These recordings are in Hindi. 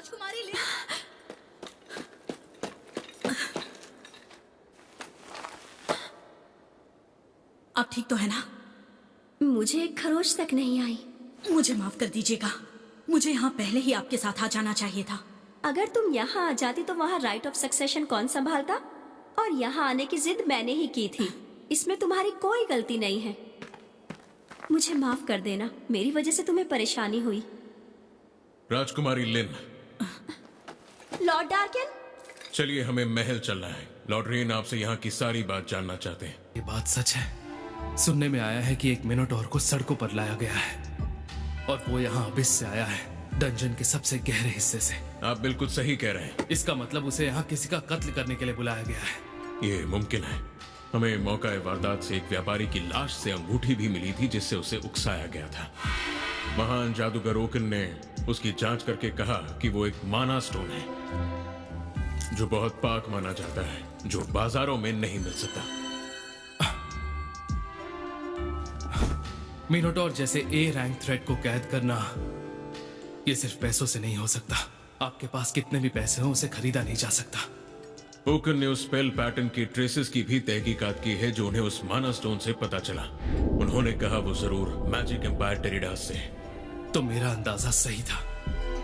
राजकुमारी लिन। आप ठीक तो है ना? मुझे एक खरोच तक नहीं आई। मुझे माफ कर दीजिएगा, मुझे यहाँ पहले ही आपके साथ आ जाना चाहिए था। अगर तुम यहाँ आ जाती तो वहाँ राइट ऑफ सक्सेशन कौन संभालता? और यहाँ आने की जिद मैंने ही की थी, इसमें तुम्हारी कोई गलती नहीं है। मुझे माफ कर देना, मेरी वजह से तुम्हें परेशानी हुई। राजकुमारी लिन, लॉर्ड डार्किन, चलिए हमें महल चलना है। लॉर्ड रेन आपसे यहाँ की सारी बात जानना चाहते हैं। ये बात सच है। सुनने में आया है कि एक मिनोटॉर को सड़कों पर लाया गया है और वो यहाँ अबिस से आया है, डंजन के सबसे गहरे हिस्से से। आप बिल्कुल सही कह रहे हैं। इसका मतलब उसे यहाँ किसी का कत्ल करने के लिए बुलाया गया है। ये मुमकिन है। हमें मौका वारदात से एक व्यापारी की लाश से अंगूठी भी मिली थी जिससे उसे उकसाया गया था। महान जादूगर ओकन ने उसकी जांच करके कहा कि वो एक माना स्टोन है जो बहुत पाक माना जाता है, जो बाजारों में नहीं मिल सकता। मिनोटॉर जैसे ए रैंक थ्रेट को कैद करना ये सिर्फ पैसों से नहीं हो सकता। आपके पास कितने भी पैसे हों उसे खरीदा नहीं जा सकता। ओकन ने उस स्पेल पैटर्न की ट्रेसेस की भी तहकीकात की है जो उन्हें उस माना स्टोन से पता चला। उन्होंने कहा वो जरूर मैजिक एम्पायर टेरिडास से। तो मेरा अंदाजा सही था।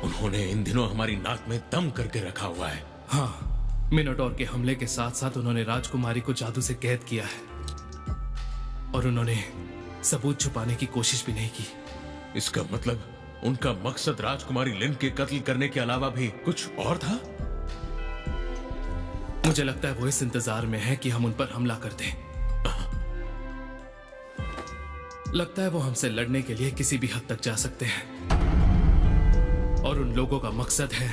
उन्होंने इन दिनों हमारी नाक में दम करके रखा हुआ है। हाँ, मिनोटॉर के हमले के साथ साथ उन्होंने राजकुमारी को जादू से कैद किया है और उन्होंने सबूत छुपाने की कोशिश भी नहीं की। इसका मतलब उनका मकसद राजकुमारी लिन के कत्ल करने के अलावा भी कुछ और था। मुझे लगता है वो इस इंतजार में है कि हम उन पर हमला कर दें। लगता है वो हमसे लड़ने के लिए किसी भी हद तक जा सकते हैं और उन लोगों का मकसद है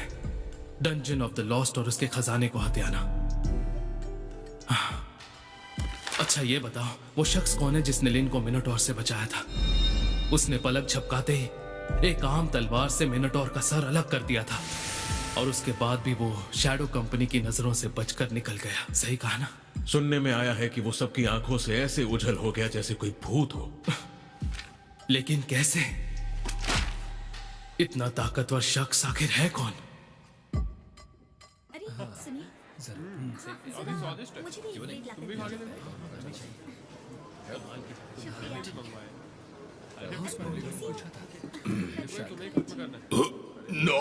डंजन ऑफ द लॉस्ट और उसके खजाने को हथियाना। अच्छा ये बताओ, वो शख्स कौन है जिसने लिन को मिनोटॉर से बचाया था? उसने पलक झपकाते ही एक आम तलवार से मिनोटॉर का सर अलग कर दिया था और उसके बाद भी वो शैडो कंपनी की नजरों से बचकर निकल गया। सही कहा ना? सुनने में आया है कि वो सबकी आंखों से ऐसे उछल हो गया जैसे कोई भूत हो। लेकिन कैसे? इतना ताकतवर शख्स आखिर है कौन? अरे सुनिए, मुझे भी एक प्लेट ला कर नो,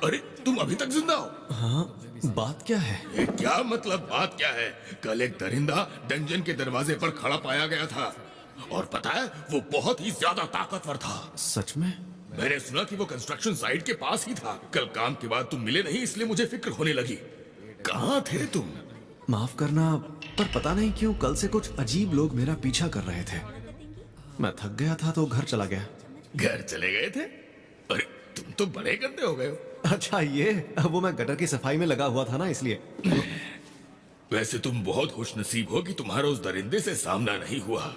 अरे तुम अभी तक जिंदा हो? हाँ, बात क्या है? ये क्या मतलब बात क्या है? कल एक दरिंदा डंजन के दरवाजे पर खड़ा पाया गया था और पता है वो बहुत ही ज्यादा ताकतवर था। सच में? मैंने सुना कि वो कंस्ट्रक्शन साइट के पास ही था। कल काम के बाद तुम मिले नहीं इसलिए मुझे फिक्र होने लगी। कहाँ थे तुम? माफ करना, पर पता नहीं क्यों कल से कुछ अजीब लोग मेरा पीछा कर रहे थे। मैं थक गया था तो घर चला गया। घर चले गए थे? अरे तुम तो बड़े गंदे हो गए हो। अच्छा ये, वो मैं गटर की सफाई में लगा हुआ था ना इसलिए। वैसे तुम बहुत खुशनसीब हो कि तुम्हारा उस दरिंदे से सामना नहीं हुआ।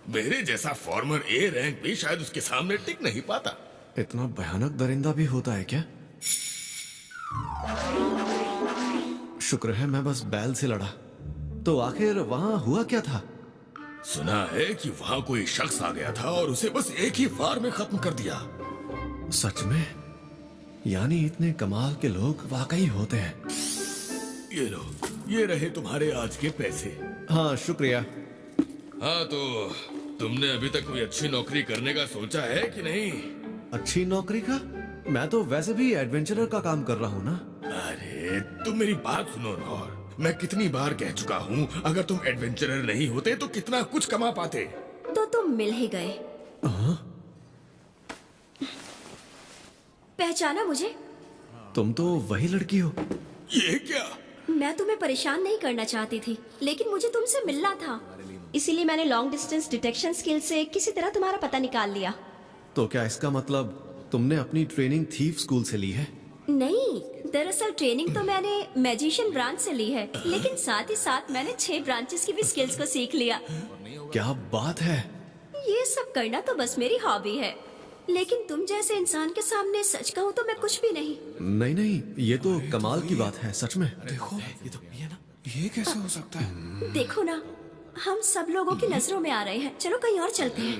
मेरे जैसा फॉर्मर ए रैंक भी शायद उसके सामने टिक नहीं पाता। इतना भयानक दरिंदा भी होता है क्या? शुक्र है मैं बस बैल से लड़ा। तो आखिर वहां हुआ क्या था? सुना है कि वहां कोई शख्स आ गया था और उसे बस एक ही वार में खत्म कर दिया। सच में? यानी इतने कमाल के लोग वाकई होते हैं। ये लो, ये रहे तुम्हारे आज के पैसे। हाँ शुक्रिया। हाँ तो तुमने अभी तक कोई अच्छी नौकरी करने का सोचा है कि नहीं? अच्छी नौकरी का? मैं तो वैसे भी एडवेंचरर का काम कर रहा हूँ ना। अरे तुम मेरी बात सुनो नौर, मैं कितनी बार कह चुका हूँ अगर तुम एडवेंचरर नहीं होते तो कितना कुछ कमा पाते। तो तुम मिल ही गए। पहचाना मुझे? तुम तो वही लड़की हो। ये क्या? मैं तुम्हें परेशान नहीं करना चाहती थी, लेकिन मुझे तुमसे मिलना था, इसीलिए मैंने लॉन्ग डिस्टेंस डिटेक्शन स्किल से किसी तरह तुम्हारा पता निकाल लिया। तो क्या इसका मतलब तुमने अपनी ट्रेनिंग थीफ स्कूल से ली है? नहीं, दरअसल ट्रेनिंग तो मैंने मैजिशियन ब्रांच से ली है, लेकिन साथ ही साथ मैंने 6 ब्रांचेस की भी स्किल्स को सीख लिया। क्या बात है! ये सब करना तो बस मेरी हॉबी है, लेकिन तुम जैसे इंसान के सामने सच कहूँ तो मैं कुछ भी नहीं। नहीं नहीं, ये तो कमाल की बात है सच में। देखो ये तो ये ना, ये कैसे हो सकता है? देखो ना, हम सब लोगों की नजरों में आ रहे हैं। चलो कहीं और चलते हैं।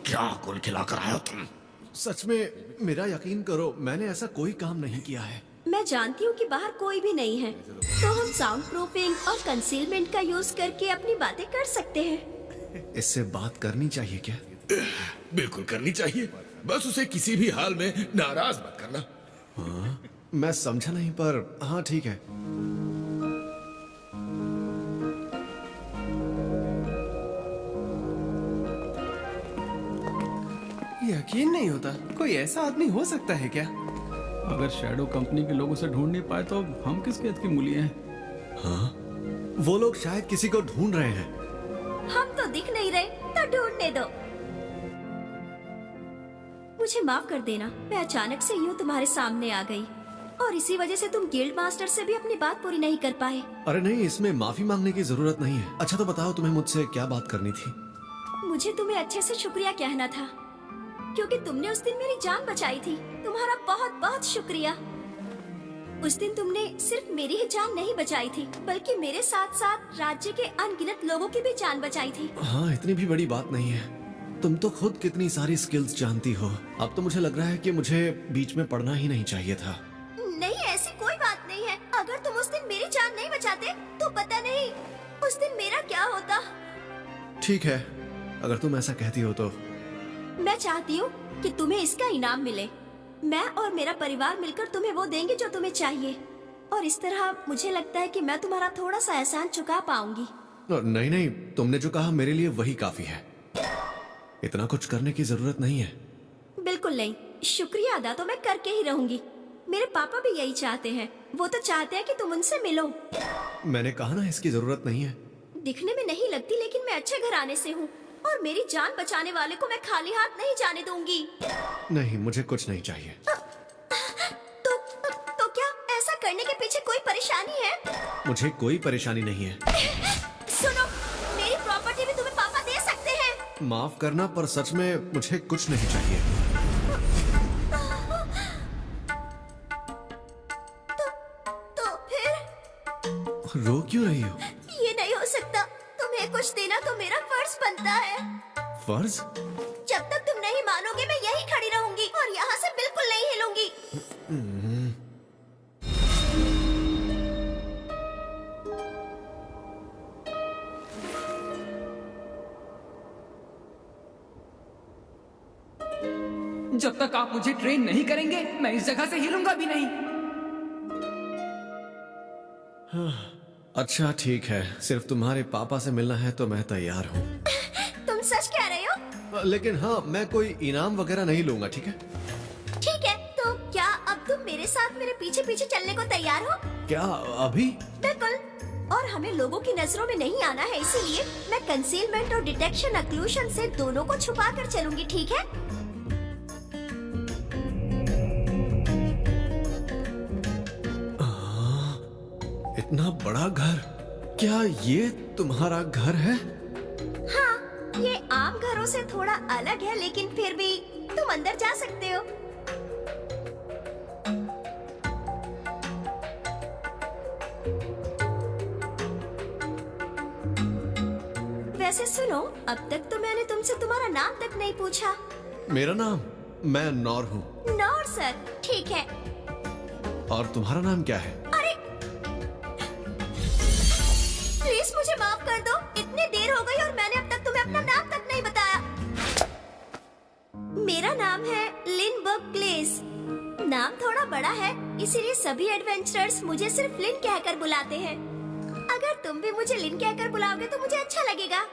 क्या कुल खिला कर आए हो तुम? सच में मेरा यकीन करो, मैंने ऐसा कोई काम नहीं किया है। मैं जानती हूँ कि बाहर कोई भी नहीं है, तो हम साउंड प्रूफिंग और कंसीलमेंट का यूज करके अपनी बातें कर सकते हैं। इससे बात करनी चाहिए क्या? बिल्कुल करनी चाहिए, बस उसे किसी भी हाल में नाराज मत करना। मैं समझा नहीं, पर हाँ ठीक है। यकीन नहीं होता, कोई ऐसा आदमी हो सकता है क्या? अगर शैडो कंपनी के लोग उसे ढूंढ नहीं पाए तो हम किसके हद की मूली हैं? वो लोग शायद किसी को ढूंढ रहे हैं। हम तो दिख नहीं रहे, तो ढूंढने दो। मुझे माफ कर देना, मैं अचानक से यूं तुम्हारे सामने आ गई और इसी वजह से तुम गिल्ड मास्टर से भी अपनी बात पूरी नहीं कर पाए। अरे नहीं, इसमें माफी मांगने की जरूरत नहीं है। अच्छा तो बताओ, तुम्हें मुझसे क्या बात करनी थी? मुझे तुम्हें अच्छे से शुक्रिया कहना था, क्योंकि तुमने उस दिन मेरी जान बचाई थी। तुम्हारा बहुत बहुत शुक्रिया। उस दिन तुमने सिर्फ मेरी ही जान नहीं बचाई थी, बल्कि मेरे साथ साथ राज्य के अनगिनत लोगों की भी जान बचाई थी। हाँ, इतनी भी बड़ी बात नहीं है। तुम तो खुद कितनी सारी स्किल्स जानती हो। अब तो मुझे लग रहा है कि मुझे बीच में पढ़ना ही नहीं चाहिए था। नहीं, ऐसी कोई बात नहीं है। अगर तुम उस दिन मेरी जान नहीं बचाते तो पता नहीं उस दिन मेरा क्या होता। ठीक है, अगर तुम ऐसा कहती हो तो। मैं चाहती हूँ कि तुम्हें इसका इनाम मिले। मैं और मेरा परिवार मिलकर तुम्हें वो देंगे जो तुम्हें चाहिए, और इस तरह मुझे लगता है कि मैं तुम्हारा थोड़ा सा एहसान चुका पाऊंगी। नहीं नहीं, तुमने जो कहा मेरे लिए वही काफी है। इतना कुछ करने की जरूरत नहीं है। बिल्कुल नहीं, शुक्रिया अदा तो मैं करके ही रहूंगी। मेरे पापा भी यही चाहते हैं। वो तो चाहते हैं कि तुम उनसे मिलो। मैंने कहा ना, इसकी जरूरत नहीं है। दिखने में नहीं लगती, लेकिन मैं अच्छे घराने से हूँ और मेरी जान बचाने वाले को मैं खाली हाथ नहीं जाने दूंगी। नहीं, मुझे कुछ नहीं चाहिए। तो क्या ऐसा करने के पीछे कोई परेशानी है? मुझे कोई परेशानी नहीं है। सुनो, मेरी प्रॉपर्टी भी तुम्हें पापा दे सकते हैं। माफ करना, पर सच में मुझे कुछ नहीं चाहिए। तो फिर रो क्यों रही हो? ये नहीं हो सकता। तुम्हें कुछ देना तो मेरा फर्ज बनता है। फर्ज? जब तक तुम नहीं मानोगे मैं यहीं खड़ी रहूंगी और यहाँ से बिल्कुल नहीं हिलूंगी। जब तक आप मुझे ट्रेन नहीं करेंगे मैं इस जगह से हिलूंगा भी नहीं। अच्छा ठीक है, सिर्फ तुम्हारे पापा से मिलना है तो मैं तैयार हूँ। तुम सच कह रहे हो? लेकिन हाँ, मैं कोई इनाम वगैरह नहीं लूंगा, ठीक है? ठीक है, तो क्या अब तुम मेरे साथ मेरे पीछे पीछे चलने को तैयार हो? क्या अभी? बिल्कुल, और हमें लोगों की नजरों में नहीं आना है, इसीलिए मैं कंसीलमेंट और डिटेक्शन अक्लूशन से दोनों को छुपा कर चलूंगी, ठीक है? इतना बड़ा घर, क्या ये तुम्हारा घर है? हाँ, ये आम घरों से थोड़ा अलग है, लेकिन फिर भी तुम अंदर जा सकते हो। वैसे सुनो, अब तक तो मैंने तुमसे तुम्हारा नाम तक नहीं पूछा। मेरा नाम? मैं नौर हूँ। नौर सर, ठीक है। और तुम्हारा नाम क्या है? अरे प्लीज मुझे माफ कर दो, इतनी देर हो गई और मैंने अब तक तुम्हें अपना नाम तक नहीं बताया। मेरा नाम है लिनबर्ग प्लेस। नाम थोड़ा बड़ा है, इसीलिए सभी एडवेंचरर्स मुझे सिर्फ लिन कहकर बुलाते हैं। अगर तुम भी मुझे लिन कहकर बुलाओगे तो मुझे अच्छा लगेगा।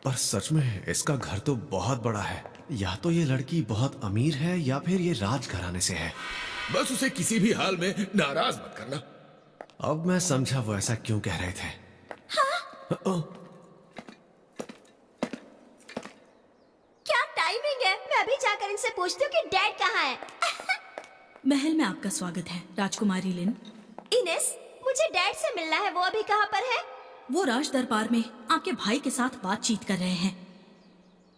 पर सच में इसका घर तो बहुत बड़ा है। या तो ये लड़की बहुत अमीर है या फिर ये राजघराने से है। बस उसे किसी भी हाल में नाराज मत करना। अब मैं समझा वो ऐसा क्यों कह रहे थे। क्या टाइमिंग है, मैं अभी जाकर इनसे पूछती हूँ कि डैड कहाँ है। महल में आपका स्वागत है राजकुमारी लिन। इनेस, मुझे डैड से मिलना है, वो अभी कहाँ पर है? वो राज दरबार में आपके भाई के साथ बातचीत कर रहे हैं।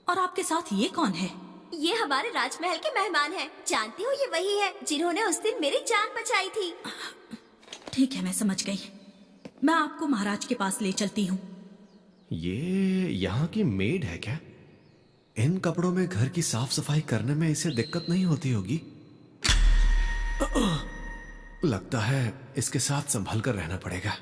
और आपके साथ ये कौन है? ये हमारे राजमहल के मेहमान हैं। जानती हो, ये वही है जिन्होंने उस दिन मेरी जान बचाई थी। ठीक है, मैं समझ गई। मैं आपको महाराज के पास ले चलती हूँ। ये यहाँ की मेड है क्या? इन कपड़ों में घर की साफ सफाई करने में इसे दिक्कत नहीं होती होगी। लगता है इसके साथ संभल कर रहना पड़ेगा।